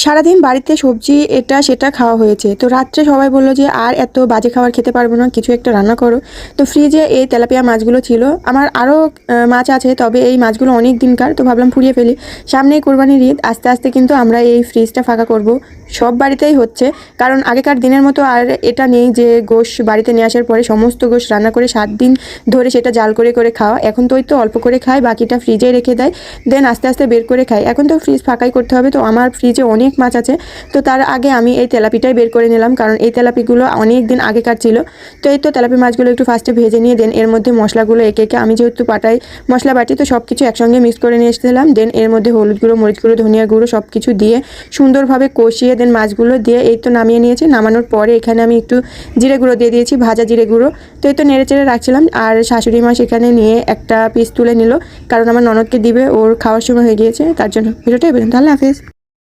সারাদিন বাড়িতে সবজি এটা সেটা খাওয়া হয়েছে, তো রাত্রে সবাই বললো যে আর এত বাজে খাবার খেতে পারবো না, কিছু একটা রান্না করো। তো ফ্রিজে এই তেলাপিয়া মাছগুলো ছিল, আমার আরও মাছ আছে, তবে এই মাছগুলো অনেক দিনকার, তো ভাবলাম পুড়িয়ে ফেলি। সামনেই কোরবানির ঈদ, আস্তে আস্তে কিন্তু আমরা এই ফ্রিজটা ফাঁকা করব। সব বাড়িতেই হচ্ছে, কারণ আগেকার দিনের মতো আর এটা নেই যে গোশ বাড়িতে নিয়ে আসার পরে সমস্ত গোশ রান্না করে 7 দিন ধরে সেটা জাল করে করে খাওয়া। এখন তো ওই তো অল্প করে খায়, বাকিটা ফ্রিজে রেখে দেয়, দেন আস্তে আস্তে বের করে খায়। এখন তো ফ্রিজ ফাঁকাই করতে হবে, তো আমার ফ্রিজে অনেক মাছ আছে। তো তার আগে আমি এই তেলাপিটাই বের করে নিলাম, কারণ এই তেলাপিগুলো অনেক দিন আগেকার ছিল। তো এই তো তেলাপি মাছগুলো একটু ফার্স্টে ভেজে নিয়ে দেন এর মধ্যে মশলাগুলো একে একে, আমি যেহেতু পাটায় মশলা বাটি, তো সব কিছু একসঙ্গে মিক্স করে নিয়ে এসেছিলাম। দেন এর মধ্যে হলুদ গুঁড়ো, মরিচ গুঁড়ো, ধনিয়া গুঁড়ো সব কিছু দিয়ে সুন্দরভাবে কষিয়ে দেন মাছগুলো দিয়ে এই তো নামিয়ে নিয়েছি। নামানোর পরে এখানে আমি একটু জিরে গুঁড়ো দিয়ে দিয়েছি, ভাজা জিরে গুঁড়ো। তো এই তো নেড়ে চেড়ে রাখছিলাম, আর শাশুড়ি মা সেখানে নিয়ে একটা পিস তুলে নিল, কারণ আমার ননদকে দিবে, ওর খাওয়ার সময় হয়ে গিয়েছে, তার জন্য। ভিডিওটা এবার, আল্লাহ হাফেজ।